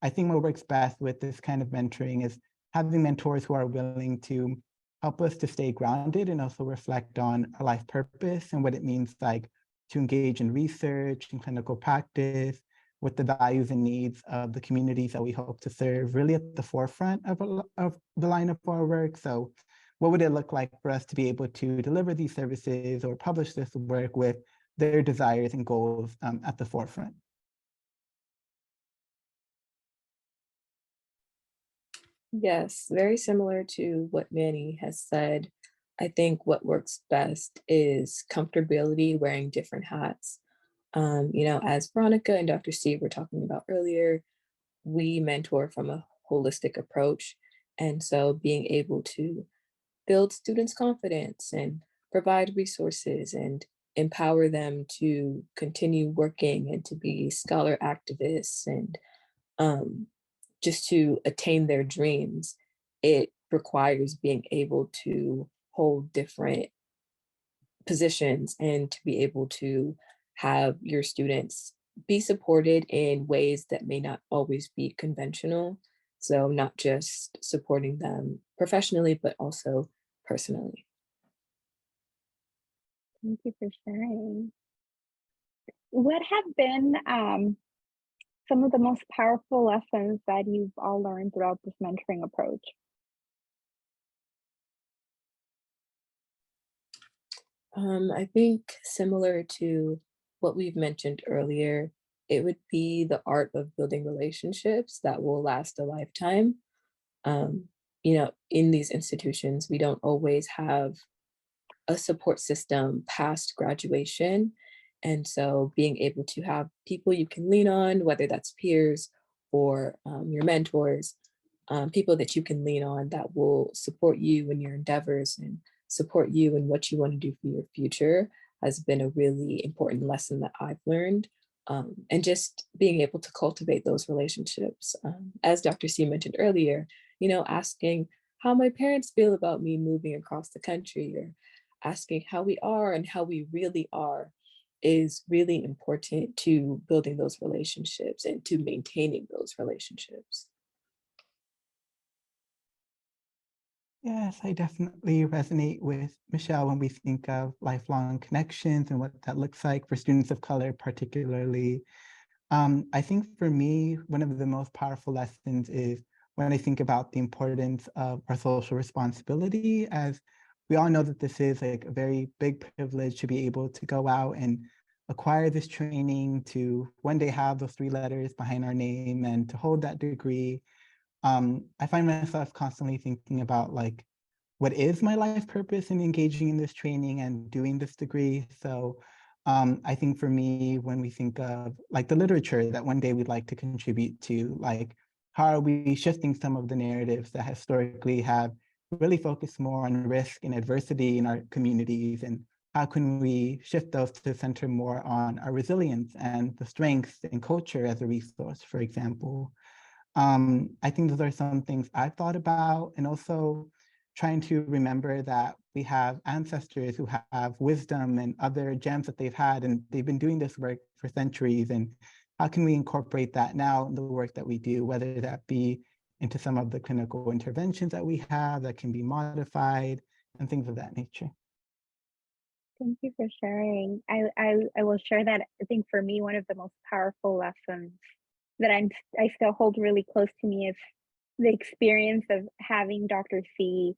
I think what works best with this kind of mentoring is having mentors who are willing to help us to stay grounded and also reflect on our life purpose and what it means like to engage in research and clinical practice with the values and needs of the communities that we hope to serve, really at the forefront of the line of our work. So what would it look like for us to be able to deliver these services or publish this work with their desires and goals at the forefront? Yes, very similar to what Manny has said. I think what works best is comfortability wearing different hats. As Veronica and Dr. Steve were talking about earlier, we mentor from a holistic approach. And so being able to build students' confidence and provide resources and empower them to continue working and to be scholar activists and um, just to attain their dreams, it requires being able to hold different positions and to be able to have your students be supported in ways that may not always be conventional. So not just supporting them professionally, but also personally. Thank you for sharing. What have been some of the most powerful lessons that you've all learned throughout this mentoring approach? I think similar to what we've mentioned earlier, it would be the art of building relationships that will last a lifetime. Um, in these institutions, we don't always have a support system past graduation. And so being able to have people you can lean on, whether that's peers or your mentors, people that you can lean on that will support you in your endeavors and support you in what you want to do for your future has been a really important lesson that I've learned. And just being able to cultivate those relationships. As Dr. C mentioned earlier, asking how my parents feel about me moving across the country or asking how we are and how we really are is really important to building those relationships and to maintaining those relationships. Yes, I definitely resonate with Michelle when we think of lifelong connections and what that looks like for students of color, particularly. I think for me, one of the most powerful lessons is when I think about the importance of our social responsibility, as we all know that this is like a very big privilege to be able to go out and acquire this training, to one day have those 3 letters behind our name and to hold that degree. I find myself constantly thinking about like, what is my life purpose in engaging in this training and doing this degree? So I think for me, when we think of like the literature that one day we'd like to contribute to, like how are we shifting some of the narratives that historically have really focused more on risk and adversity in our communities, and how can we shift those to center more on our resilience and the strengths and culture as a resource, for example. I think those are some things I've thought about, and also trying to remember that we have ancestors who have wisdom and other gems that they've had, and they've been doing this work for centuries. And how can we incorporate that now in the work that we do, whether that be into some of the clinical interventions that we have that can be modified and things of that nature. Thank you for sharing. I will share that I think for me, one of the most powerful lessons that I still hold really close to me is the experience of having Dr. C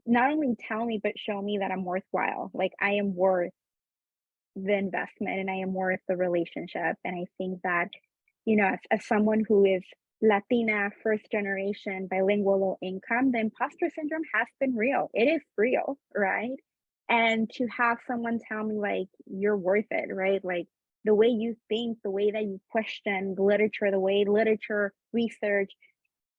not only tell me, but show me that I'm worthwhile. Like I am worth the investment and I am worth the relationship. And I think that, you know, as someone who is Latina, first generation, bilingual, low income, the imposter syndrome has been real. It is real, right? And to have someone tell me like, you're worth it, right? Like the way you think, the way that you question literature, the way literature, research,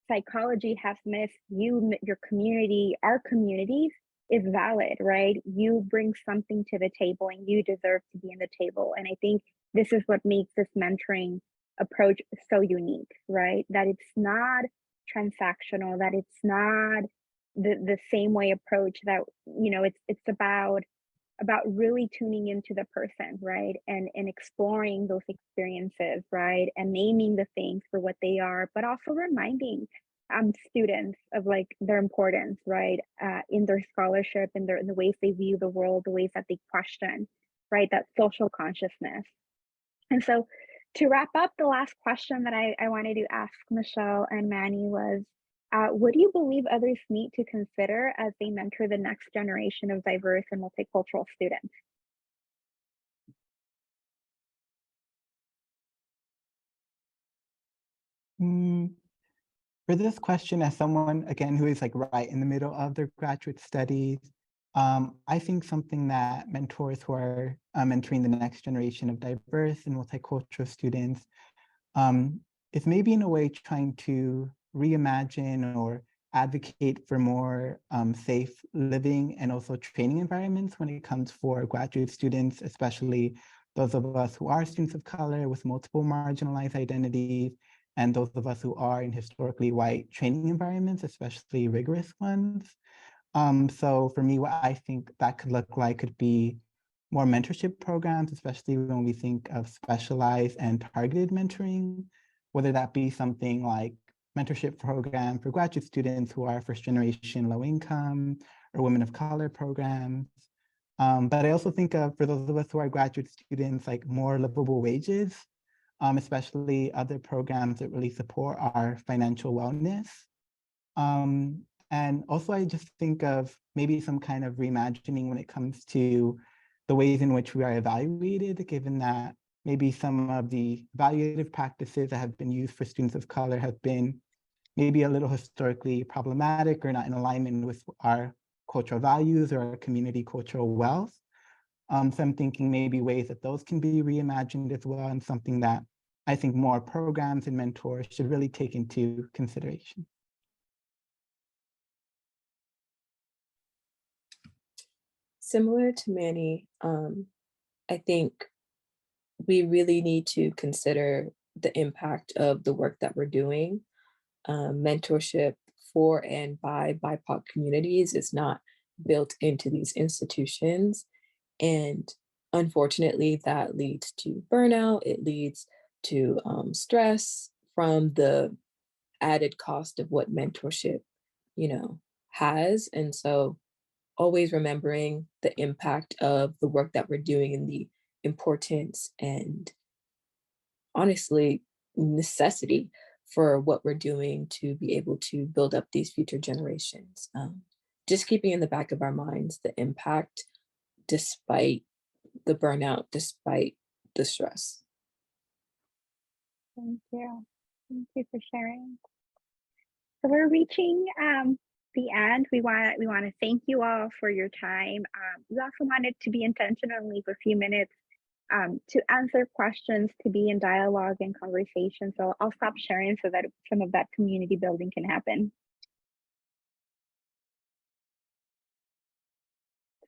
psychology has missed you, your community, our communities is valid, right? You bring something to the table and you deserve to be in the table. And I think this is what makes this mentoring approach so unique, right? That it's not transactional, that it's not the same way approach that, you know, it's about really tuning into the person, right? And exploring those experiences, right? And naming the things for what they are, but also reminding students of like their importance, right? In their scholarship, in the ways they view the world, the ways that they question, right? That social consciousness. And so to wrap up, the last question that I wanted to ask Michelle and Manny was, what do you believe others need to consider as they mentor the next generation of diverse and multicultural students? For this question, as someone, again, who is like right in the middle of their graduate studies, I think something that mentors who are mentoring the next generation of diverse and multicultural students is maybe in a way trying to reimagine or advocate for more safe living and also training environments when it comes for graduate students, especially those of us who are students of color with multiple marginalized identities, and those of us who are in historically white training environments, especially rigorous ones. So for me, what I think that could look like could be more mentorship programs, especially when we think of specialized and targeted mentoring, whether that be something like mentorship program for graduate students who are first generation low income or women of color programs. But I also think of, for those of us who are graduate students, like more livable wages, especially other programs that really support our financial wellness. And also I just think of maybe some kind of reimagining when it comes to the ways in which we are evaluated, given that maybe some of the evaluative practices that have been used for students of color have been maybe a little historically problematic or not in alignment with our cultural values or our community cultural wealth. So I'm thinking maybe ways that those can be reimagined as well, and something that I think more programs and mentors should really take into consideration. Similar to Manny, I think we really need to consider the impact of the work that we're doing. Mentorship for and by BIPOC communities is not built into these institutions. And unfortunately, that leads to burnout. It leads to stress from the added cost of what mentorship, has. And so always remembering the impact of the work that we're doing and the importance and honestly necessity for what we're doing to be able to build up these future generations. Just keeping in the back of our minds the impact despite the burnout, despite the stress. Thank you. Thank you for sharing. So we're reaching the end. We want to thank you all for your time. We also wanted to be intentional and leave a few minutes to answer questions, to be in dialogue and conversation. So I'll stop sharing so that some of that community building can happen.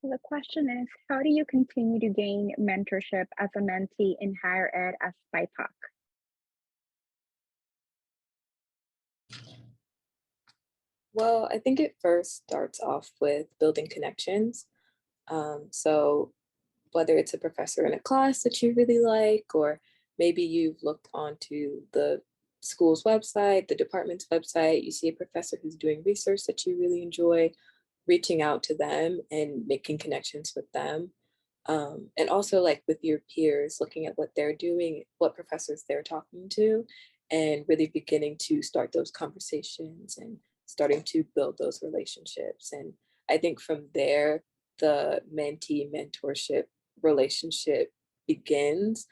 So the question is, how do you continue to gain mentorship as a mentee in higher ed as BIPOC? Well, I think it first starts off with building connections. So whether it's a professor in a class that you really like, or maybe you've looked onto the school's website, the department's website, you see a professor who's doing research that you really enjoy, reaching out to them and making connections with them. And also like with your peers, looking at what they're doing, what professors they're talking to, and really beginning to start those conversations and starting to build those relationships. And I think from there, the mentee mentorship relationship begins.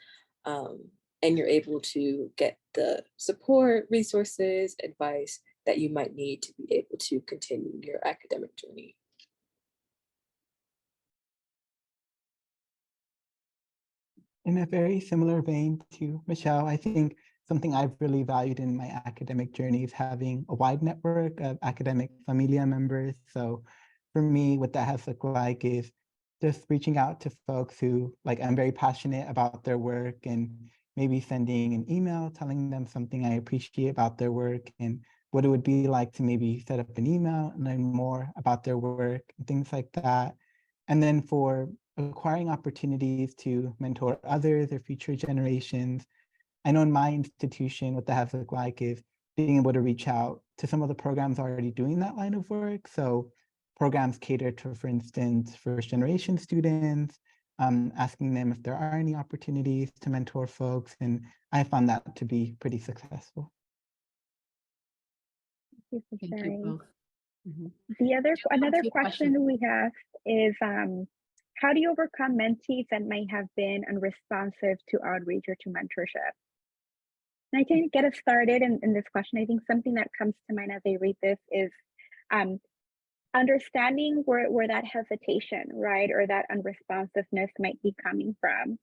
And you're able to get the support, resources, advice that you might need to be able to continue your academic journey. In a very similar vein to Michelle, I think something I've really valued in my academic journey is having a wide network of academic familia members. So for me, what that has looked like is just reaching out to folks who, like, I'm very passionate about their work, and maybe sending an email telling them something I appreciate about their work and what it would be like to maybe set up an email and learn more about their work and things like that. And then for acquiring opportunities to mentor others or future generations, I know in my institution, what that has looked like is being able to reach out to some of the programs already doing that line of work. So programs cater to, for instance, first generation students, asking them if there are any opportunities to mentor folks. And I found that to be pretty successful. Thank you for Thank you sharing. both. Mhm. Another few question questions. we have is, how do you overcome mentees that may have been unresponsive to outreach or to mentorship? And I think to get us started in this question, I think something that comes to mind as I read this is um, understanding where that hesitation, right, or that unresponsiveness might be coming from.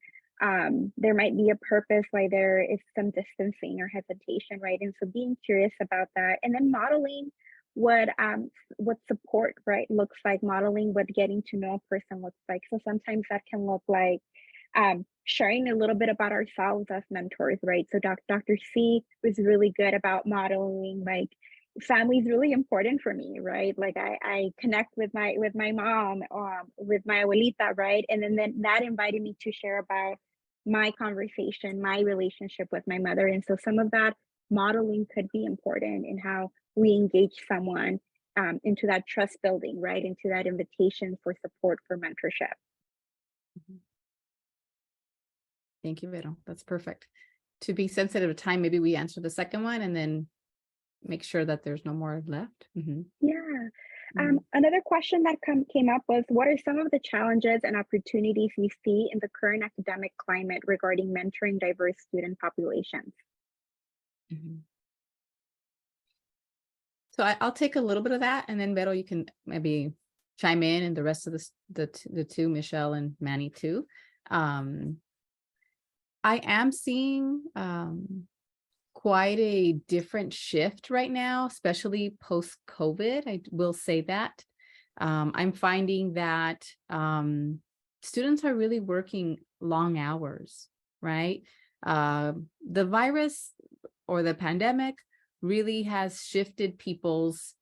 There might be a purpose why there is some distancing or hesitation, right? And so being curious about that, and then modeling what support, right, looks like, modeling what getting to know a person looks like. So sometimes that can look like sharing a little bit about ourselves as mentors, right? So Dr. C was really good about modeling, like, family is really important for me, right? Like I connect with my mom, with my abuelita, right? And then that invited me to share about my conversation, my relationship with my mother. And so some of that modeling could be important in how we engage someone into that trust building, right? Into that invitation for support, for mentorship. Mhm. Thank you, Vero. That's perfect. To be sensitive to time, maybe we answer the second one and then make sure that there's no more left. Yeah. Mhm. Another question that came up was, what are some of the challenges and opportunities you see in the current academic climate regarding mentoring diverse student populations? Mhm. So I'll take a little bit of that, and then Vero, you can maybe chime in, and the rest of the two, Michelle and Manny too. I am seeing quite a different shift right now, especially post-COVID. I will say that. I'm finding that students are really working long hours, right? The virus or the pandemic really has shifted people's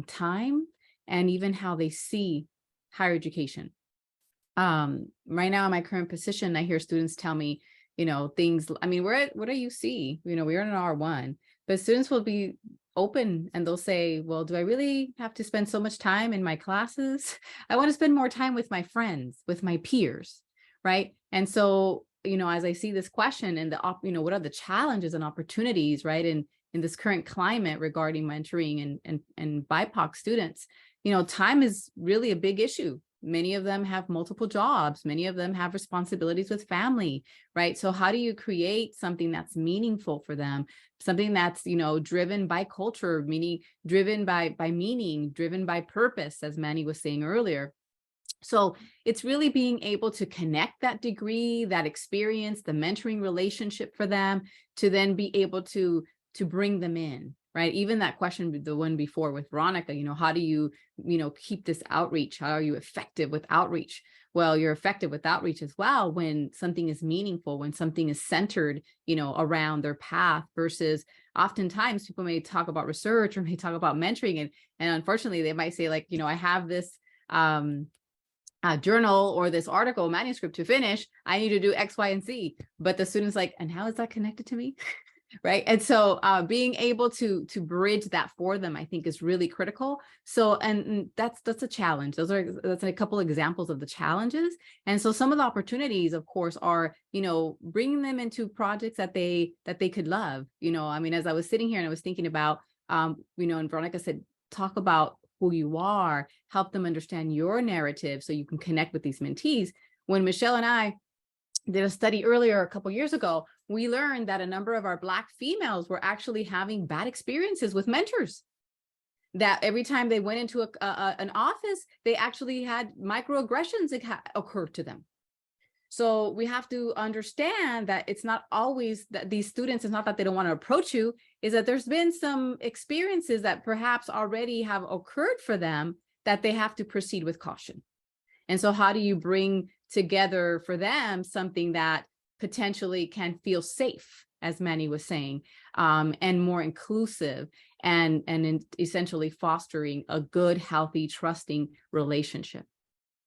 time and even how they see higher education. Right now in my current position, I hear students tell me, things, I mean, we're at what do you see? We're in an R1, but students will be open and they'll say, well, do I really have to spend so much time in my classes? I want to spend more time with my friends, with my peers, right? And so, as I see this question and what are the challenges and opportunities, right? In this current climate regarding mentoring and BIPOC students, time is really a big issue. Many of them have multiple jobs. Many of them have responsibilities with family, right? So how do you create something that's meaningful for them? Something that's, driven by culture, meaning driven by meaning, driven by purpose, as Manny was saying earlier. So it's really being able to connect that degree, that experience, the mentoring relationship for them to then be able to bring them in, right? Even that question, the one before with Veronica, how do you, keep this outreach? How are you effective with outreach? Well, you're effective with outreach as well when something is meaningful, when something is centered, around their path, versus oftentimes people may talk about research or may talk about mentoring, and unfortunately they might say, like, I have this journal or this article manuscript to finish. I need to do X, Y, and Z. But the student's like, and how is that connected to me? Right. And so being able to bridge that for them, I think, is really critical. So, and that's a challenge. That's a couple examples of the challenges. And so some of the opportunities, of course, are, bringing them into projects that they could love. I mean, as I was sitting here and I was thinking about, and Veronica said, talk about who you are, help them understand your narrative so you can connect with these mentees. When Michelle and I did a study earlier, a couple years ago, we learned that a number of our Black females were actually having bad experiences with mentors. That every time they went into an office, they actually had microaggressions occur to them. So we have to understand that it's not always that these students, it's not that they don't want to approach you, is that there's been some experiences that perhaps already have occurred for them that they have to proceed with caution. And so how do you bring together for them something that potentially can feel safe, as Manny was saying, and more inclusive, and essentially fostering a good, healthy, trusting relationship?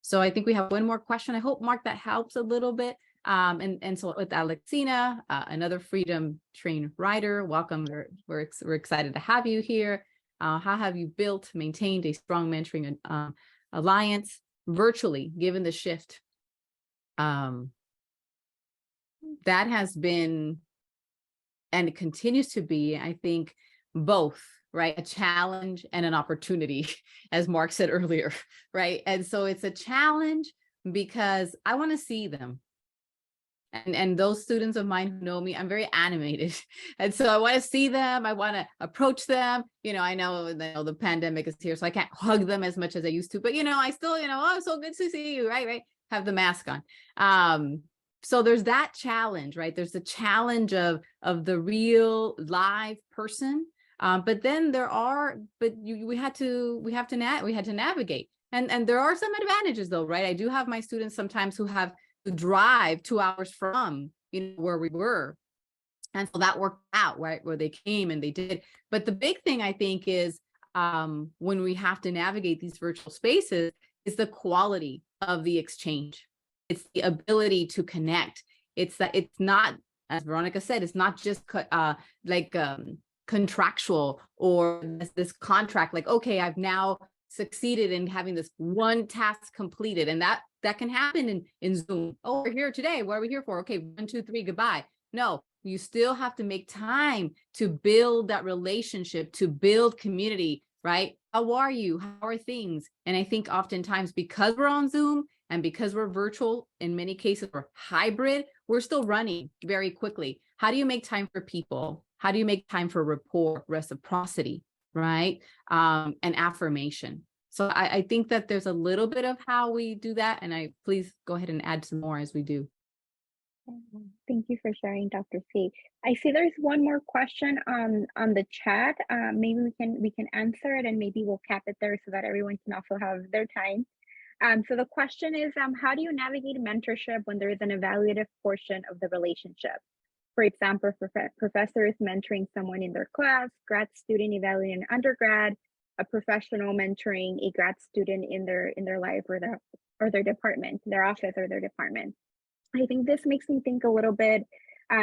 So I think we have one more question. I hope, Mark, that helps a little bit. And so with Alexina, another Freedom Train writer, welcome. We're excited to have you here. How have you built, maintained a strong mentoring alliance virtually, given the shift? That has been, and it continues to be, I think, both, right? A challenge and an opportunity, as Mark said earlier, right? And so it's a challenge because I want to see them. And those students of mine who know me, I'm very animated. And so I want to see them. I want to approach them. I know the pandemic is here, so I can't hug them as much as I used to, but I still, oh, so good to see you, right? Have the mask on. So there's that challenge, right? There's the challenge of the real live person. But then we had to navigate. And there are some advantages though, right? I do have my students sometimes who have to drive 2 hours from, where we were. And so that worked out, right? Where they came and they did. But the big thing, I think, is when we have to navigate these virtual spaces is the quality of the exchange. It's the ability to connect. It's that it's not, as Veronica said, it's not just contractual or this contract, like, okay, I've now succeeded in having this one task completed. And that can happen in Zoom. Oh, we're here today. What are we here for? Okay, 1, 2, 3, goodbye. No, you still have to make time to build that relationship, to build community, right? How are you? How are things? And I think oftentimes because we're on Zoom and because we're virtual, in many cases we're hybrid, we're still running very quickly. How do you make time for people? How do you make time for rapport, reciprocity, right? And affirmation. So I think that there's a little bit of how we do that. And please go ahead and add some more as we do. Thank you for sharing, Dr. C. I see there's one more question on the chat. Maybe we can answer it, and maybe we'll cap it there so that everyone can also have their time. So the question is, how do you navigate mentorship when there is an evaluative portion of the relationship? For example, professor is mentoring someone in their class, grad student evaluating an undergrad, a professional mentoring a grad student in their life or their department, their office or their department. I think this makes me think a little bit,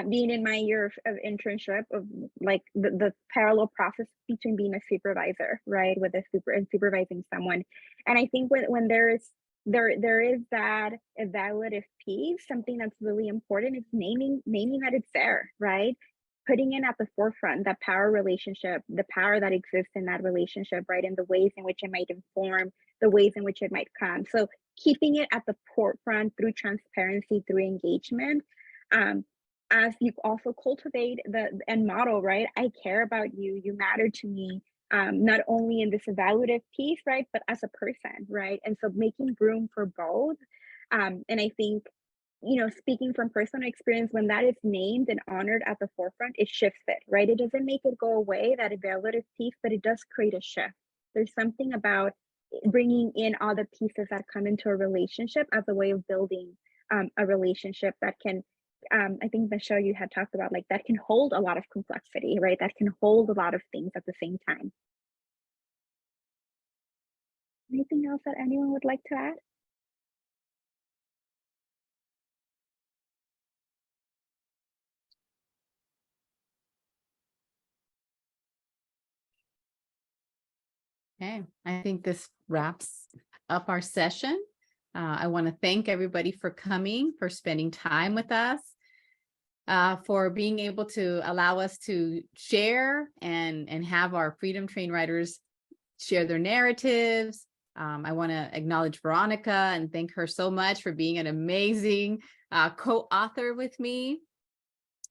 being in my year of internship, of like the parallel process between being a supervisor, right, with and supervising someone. And I think when there is that evaluative piece, something that's really important is naming that it's there, right? Putting it at the forefront, that power relationship, the power that exists in that relationship, right? And the ways in which it might inform, the ways in which it might come. So keeping it at the forefront through transparency, through engagement, as you also cultivate and model, right? I care about you, you matter to me, not only in this evaluative piece, right, but as a person, right? And so making room for both. And I think speaking from personal experience, when that is named and honored at the forefront, it shifts it, right? It doesn't make it go away, that evaluative piece, but it does create a shift. There's something about bringing in all the pieces that come into a relationship as a way of building a relationship that can, I think, Michelle, you had talked about, like, that can hold a lot of complexity, right? That can hold a lot of things at the same time. Anything else that anyone would like to add? Okay, I think this wraps up our session. I want to thank everybody for coming, for spending time with us, for being able to allow us to share and have our Freedom Train writers share their narratives. I want to acknowledge Veronica and thank her so much for being an amazing co-author with me.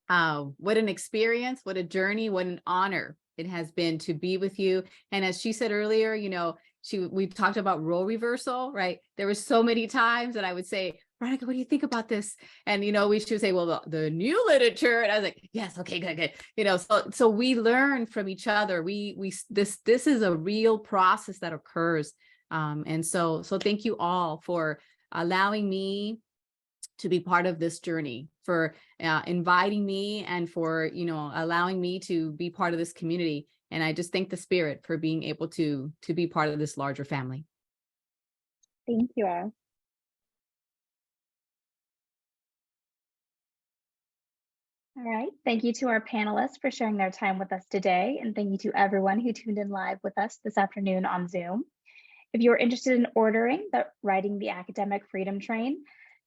What an experience, what a journey, what an honor it has been to be with you. And as she said earlier, we talked about role reversal, right? There were so many times that I would say, Veronica, what do you think about this? And, we should say, well, the new literature. And I was like, yes, okay, good. So we learn from each other. This is a real process that occurs. And so thank you all for allowing me to be part of this journey, for inviting me, and for allowing me to be part of this community. And I just thank the spirit for being able to be part of this larger family. Thank you all. All right. Thank you to our panelists for sharing their time with us today. And thank you to everyone who tuned in live with us this afternoon on Zoom. If you're interested in ordering Writing the Academic Freedom Train,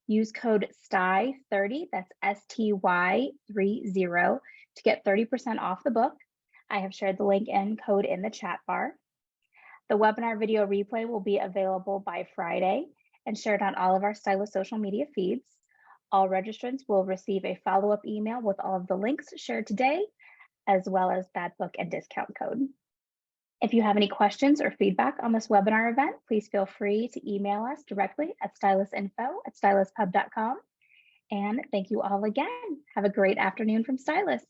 use code STY30, that's STY30, to get 30% off the book. I have shared the link and code in the chat bar. The webinar video replay will be available by Friday and shared on all of our Stylus social media feeds. All registrants will receive a follow-up email with all of the links shared today, as well as that book and discount code. If you have any questions or feedback on this webinar event, please feel free to email us directly at stylusinfo@styluspub.com. And thank you all again. Have a great afternoon from Stylus.